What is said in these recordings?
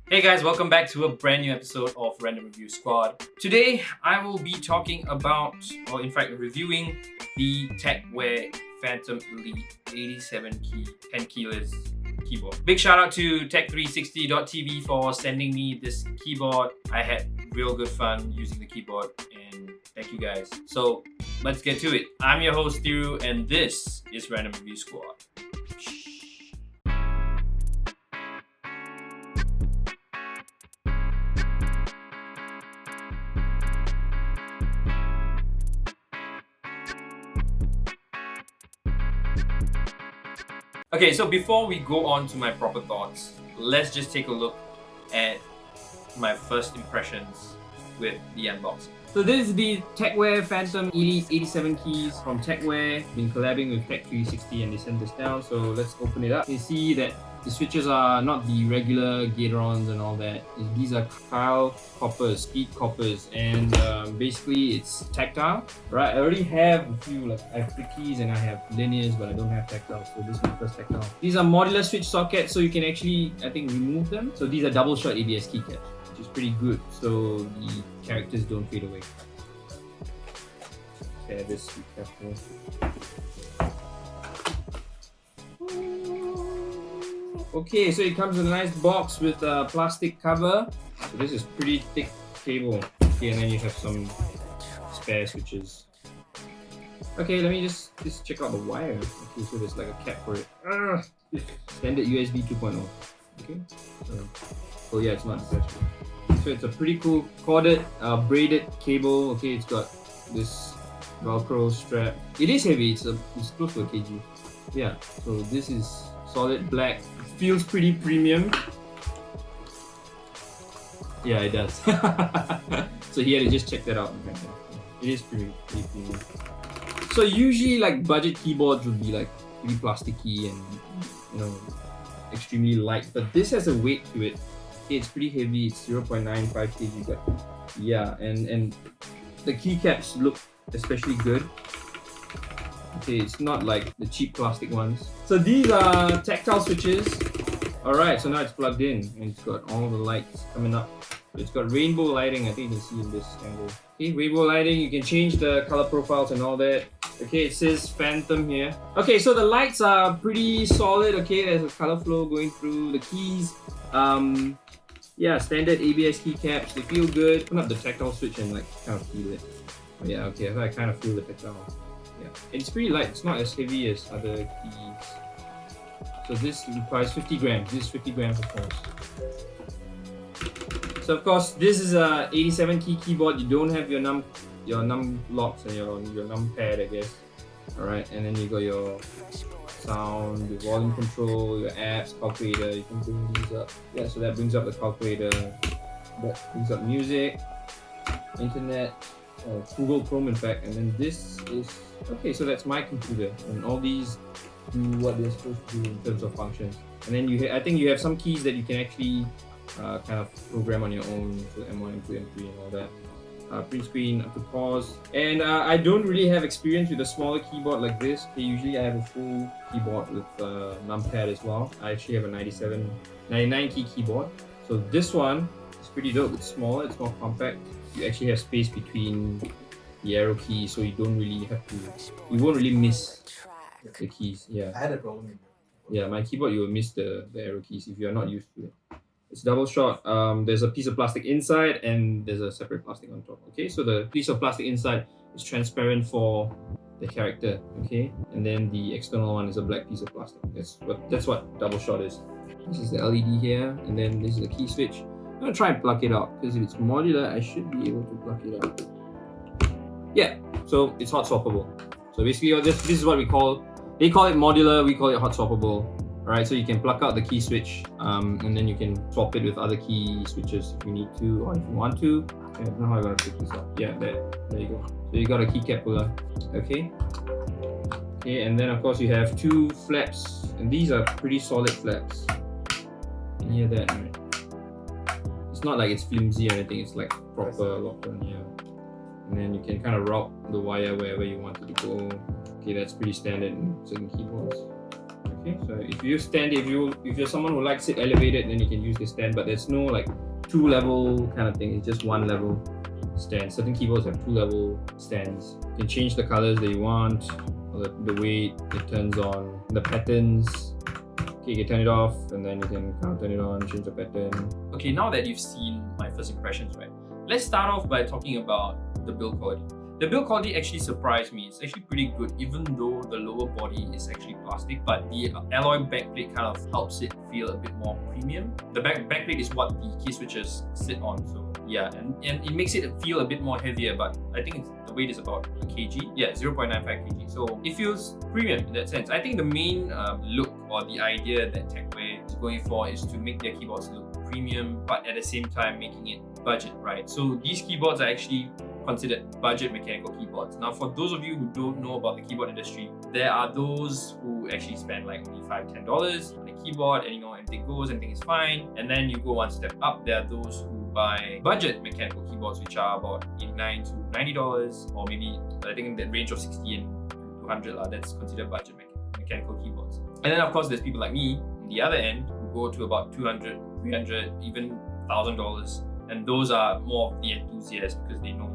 Hey guys, welcome back to a brand new episode of Random Review Squad. Today, I will be talking about, or in fact, reviewing the Tecware Phantom Elite 87 key 10 keyless keyboard. Big shout out to Tech360.tv for sending me this keyboard. I had real good fun using the keyboard, and thank you guys. So let's get to it. I'm your host Thiru, and this is Random Review Squad. Okay, so before we go on to my proper thoughts, let's just take a look at my first impressions with the unboxing. So this is the Tecware Phantom Elite 87 keys from Tecware. Been collabing with Tech360 and they sent this down, so let's open it up. You see that the switches are not the regular Gatorons and all that. These are speed coppers, and basically it's tactile. Right, I already have a few, like I have flickies and I have linears, but I don't have tactile, so this is my first tactile. These are modular switch sockets, so you can actually, I think, remove them. So these are double shot ABS keycaps, which is pretty good, so the characters don't fade away. Okay, this be careful. Okay, so it comes in a nice box with a plastic cover. So this is pretty thick cable. Okay, and then you have some spare switches. Okay, let me just check out the wire. Okay, so there's like a cap for it. Standard USB 2.0. Okay. Oh yeah, it's not detachable. So it's a pretty cool corded, braided cable. Okay, it's got this Velcro strap. It is heavy. It's close to a kg. Yeah. So this is solid black. Feels pretty premium. Yeah, it does. So he had to just check that out. It is pretty premium. So usually, like budget keyboards would be like pretty plasticky and extremely light. But this has a weight to it. Okay, it's pretty heavy. It's 0.95 kg. But yeah, and the keycaps look especially good. Okay, it's not like the cheap plastic ones. So these are tactile switches. Alright, so now it's plugged in and it's got all the lights coming up. So it's got rainbow lighting, I think you can see in this angle. Okay, rainbow lighting, you can change the color profiles and all that. Okay, it says Phantom here. Okay, so the lights are pretty solid. Okay, there's a color flow going through the keys. Yeah, standard ABS keycaps, they feel good. Open up the tactile switch and like kind of feel it. Oh, yeah, okay, so I kind of feel the tactile. Yeah, it's pretty light. It's not as heavy as other keys. So this requires 50 grams. This is 50 grams of force. So of course, this is a 87 key keyboard. You don't have your num locks and your num pad, I guess. All right, and then you got your sound, your volume control, your apps, calculator. You can bring these up. Yeah, so that brings up the calculator. That brings up music, internet. Google Chrome in fact, and then this is okay, so that's my computer, and all these do what they're supposed to do in terms of functions. And then I think you have some keys that you can actually kind of program on your own, so M1, M2, M3 and all that. Print screen, up to pause. And I don't really have experience with a smaller keyboard like this. Okay, usually I have a full keyboard with numpad as well. I actually have a 99 key keyboard. So this one is pretty dope. It's smaller, it's more compact. You actually have space between the arrow keys, so you won't really miss the keys. Yeah. I had a problem. Yeah, my keyboard, you will miss the arrow keys if you're not used to it. It's double shot. There's a piece of plastic inside and there's a separate plastic on top. Okay, so the piece of plastic inside is transparent for the character. Okay, and then the external one is a black piece of plastic. That's what double shot is. This is the LED here, and then this is the key switch. I'm gonna try and plug it out because if it's modular, I should be able to plug it out. Yeah, so it's hot swappable. So basically, this is what they call it modular. We call it hot swappable. Alright, so you can plug out the key switch, and then you can swap it with other key switches if you need to or if you want to. I don't know how I'm gonna pick this up. Yeah, there you go. So you got a keycap puller. Okay. Okay, and then of course you have two flaps, and these are pretty solid flaps. You can hear that, right? It's not like it's flimsy or anything, it's like proper lock on here. And then you can kind of route the wire wherever you want it to go. Okay, that's pretty standard in certain keyboards. Okay, so if you stand, if you're someone who likes it elevated, then you can use the stand. But there's no like 2-level kind of thing. It's just 1-level stand. Certain keyboards have 2-level stands. You can change the colors that you want, or the weight it turns on, the patterns. Okay, you can turn it off, and then you can kind of turn it on, change the pattern. Okay, now that you've seen my first impressions, right? Let's start off by talking about the build quality. The build quality actually surprised me. It's actually pretty good, even though the lower body is actually plastic, but the alloy backplate kind of helps it feel a bit more premium. The backplate is what the key switches sit on, so yeah, and it makes it feel a bit more heavier, but I think the weight is about a kg. Yeah, 0.95 kg. So it feels premium in that sense. I think the main look or the idea that Tecware is going for is to make their keyboards look premium, but at the same time making it budget, right? So these keyboards are actually considered budget mechanical keyboards. Now, for those of you who don't know about the keyboard industry, there are those who actually spend like only $5-10 on a keyboard, and everything goes, everything is fine. And then you go one step up, there are those who buy budget mechanical keyboards, which are about $89 to $90, or maybe I think in that range of 60 and 200. That's considered budget mechanical keyboards. And then of course there's people like me on the other end who go to about $200, $300, even $1,000, and those are more of the enthusiasts because they know,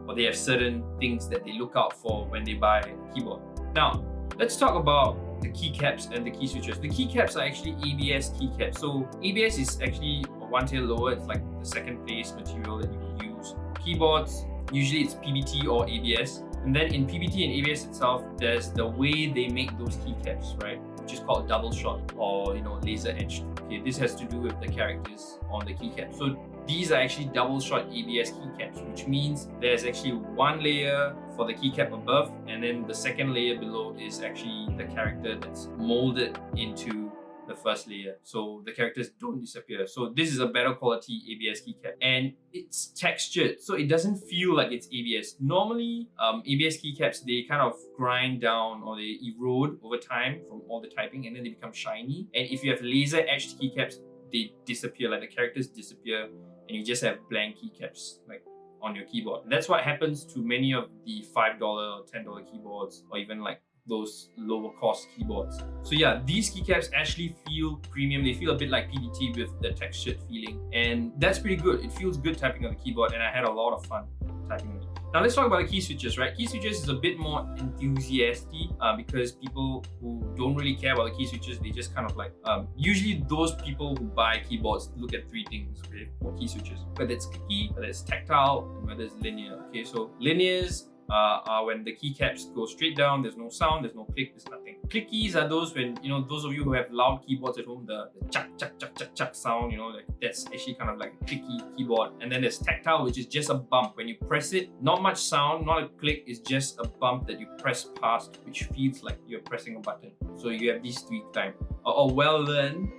or they have certain things that they look out for when they buy a keyboard. Now, let's talk about the keycaps and the key switches. The keycaps are actually ABS keycaps. So ABS is actually one tier lower. It's like the second place material that you would use. Keyboards, usually it's PBT or ABS. And then in PBT and ABS itself, there's the way they make those keycaps, right? Which is called double shot or laser etched. Okay, this has to do with the characters on the keycap. So these are actually double shot ABS keycaps, which means there's actually one layer for the keycap above, and then the second layer below is actually the character that's molded into the first layer, so the characters don't disappear. So this is a better quality ABS keycap, and it's textured, so it doesn't feel like it's ABS. Normally, ABS keycaps, they kind of grind down or they erode over time from all the typing, and then they become shiny. And if you have laser etched keycaps, they disappear, like the characters disappear, and you just have blank keycaps like on your keyboard. And that's what happens to many of the $5 or $10 keyboards, or even like those lower cost keyboards. So yeah, these keycaps actually feel premium. They feel a bit like PBT with the textured feeling, and that's pretty good. It feels good typing on the keyboard, and I had a lot of fun typing on it. Now let's talk about the key switches, right? Key switches is a bit more enthusiastic because people who don't really care about the key switches, they just kind of like, usually those people who buy keyboards look at 3 things, okay, for key switches. Whether it's clicky, whether it's tactile, and whether it's linear. Okay, so linears are when the keycaps go straight down, there's no sound, there's no click, there's nothing. Clickies are those when, those of you who have loud keyboards at home, the chuck, chuck, chuck, chuck, chuck sound, like that's actually kind of like a clicky keyboard. And then there's tactile, which is just a bump. When you press it, not much sound, not a click, it's just a bump that you press past, which feels like you're pressing a button. So you have these 3 types. Or well learned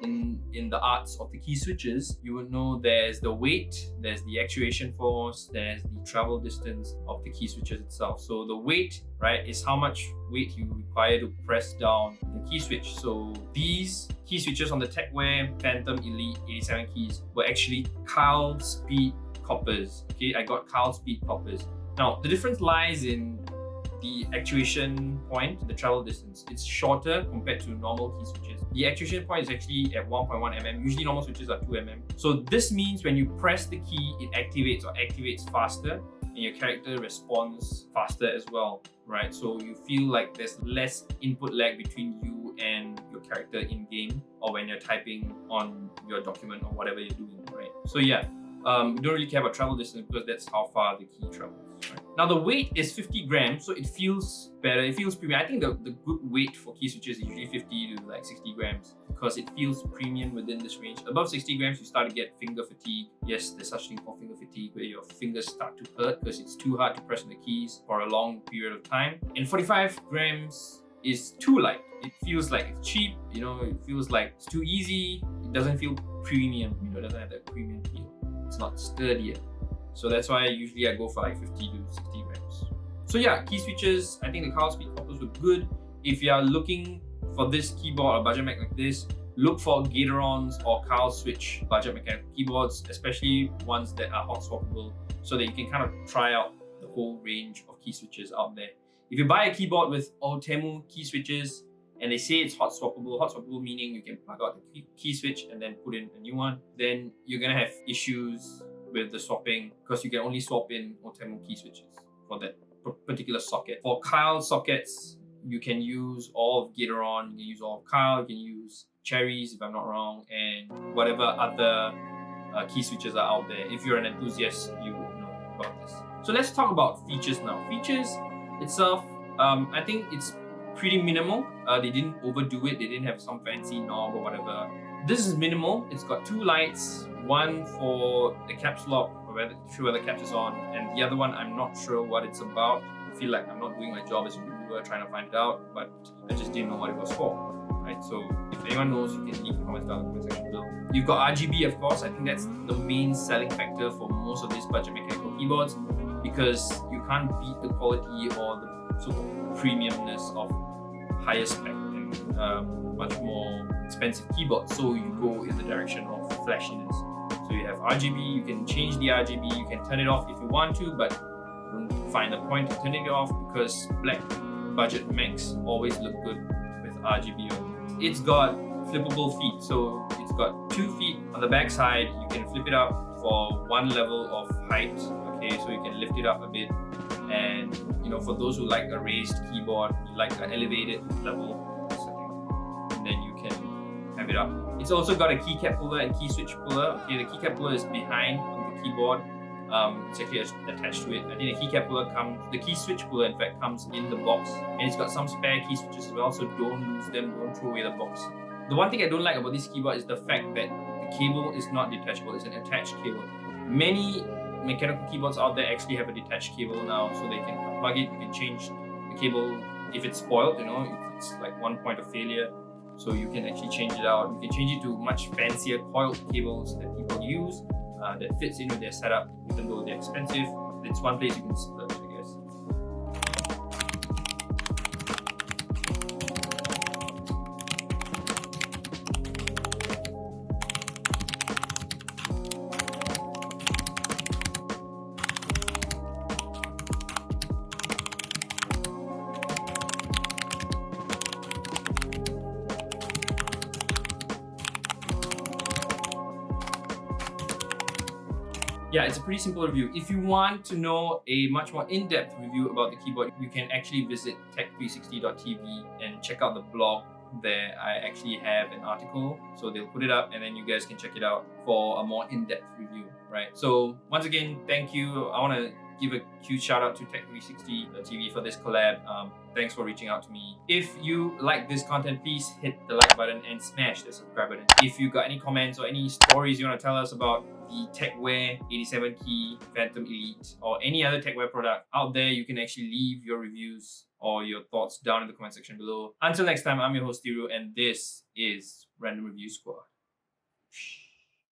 in the arts of the key switches, you would know there's the weight, there's the actuation force, there's the travel distance of the key switches itself. So the weight, right, is how much weight you require to press down the key switch. So these key switches on the Tecware Phantom Elite 87 keys were actually Carl speed coppers. Okay, I got Carl speed coppers. Now the difference lies in the actuation point, the travel distance. It's shorter compared to normal key switches. The actuation point is actually at 1.1 mm. Usually normal switches are 2 mm. So this means when you press the key, it activates faster, and your character responds faster as well, right? So you feel like there's less input lag between you and your character in game, or when you're typing on your document or whatever you're doing, right? So yeah, you don't really care about travel distance because that's how far the key travels. Right. Now the weight is 50 grams, so it feels better, it feels premium. I think the good weight for key switches is usually 50 to like 60 grams because it feels premium within this range. Above 60 grams, you start to get finger fatigue. Yes, there's such thing called finger fatigue where your fingers start to hurt because it's too hard to press on the keys for a long period of time. And 45 grams is too light. It feels like it's cheap, it feels like it's too easy. It doesn't feel premium, it doesn't have that premium feel. It's not sturdier. So that's why usually I go for like 50 to 60 grams. So yeah, key switches, I think the Carl speed coppers were good. If you are looking for this keyboard or budget mech like this, look for Gatorons or Carl switch budget mechanical keyboards, especially ones that are hot swappable, so that you can kind of try out the whole range of key switches out there. If you buy a keyboard with Temu key switches, and they say it's hot swappable. Hot swappable meaning you can plug out the key switch and then put in a new one. Then you're gonna have issues with the swapping because you can only swap in Otemu key switches for that particular socket. For Kyle sockets, you can use all of Gateron, you can use all of Kyle, you can use Cherries if I'm not wrong, and whatever other key switches are out there. If you're an enthusiast, you will know about this. So let's talk about features now. Features itself, I think it's pretty minimal. They didn't overdo it. They didn't have some fancy knob or whatever. This is minimal. It's got two lights, one for the caps lock, where the caps is on, and the other one I'm not sure what it's about. I feel like I'm not doing my job as a reviewer trying to find it out, but I just didn't know what it was for. Right, so if anyone knows, you can leave comments down in the comment section below. You've got RGB, of course. I think that's the main selling factor for most of these budget mechanical keyboards, because you can't beat the quality or the sort of premiumness of higher spec and much more expensive keyboards. So you go in the direction of flashiness. So you have RGB, you can change the RGB, you can turn it off if you want to, but don't find the point of turning it off because black budget mechs always look good with RGB on. It's got flippable feet, so it's got 2 feet on the back side. You can flip it up for one level of height, okay, so you can lift it up a bit. And you know, for those who like a raised keyboard, you like an elevated level setting, and then you can have it up. It's also got a keycap puller and key switch puller. Okay, the keycap puller is behind on the keyboard. It's actually attached to it. I think the keycap puller the key switch puller in fact comes in the box, and it's got some spare key switches as well, so don't lose them, don't throw away the box. The one thing I don't like about this keyboard is the fact that the cable is not detachable, it's an attached cable. Many mechanical keyboards out there actually have a detached cable now, so they can plug it, you can change the cable if it's spoiled, you know, if it's like one point of failure. So you can actually change it out. You can change it to much fancier coiled cables that people use that fits in with their setup, even though they're expensive. It's one place you can splurge, I guess. Yeah, it's a pretty simple review. If you want to know a much more in-depth review about the keyboard, you can actually visit tech360.tv and check out the blog there. I actually have an article, so they'll put it up and then you guys can check it out for a more in-depth review, right? So once again, thank you. I want to give a huge shout out to tech360.tv for this collab. Thanks for reaching out to me. If you like this content, please hit the like button and smash the subscribe button. If you got any comments or any stories you want to tell us about the Tecware 87 key Phantom Elite or any other Tecware product out there, you can actually leave your reviews or your thoughts down in the comment section below. Until next time, I'm your host Thiru, and this is Random Review Squad.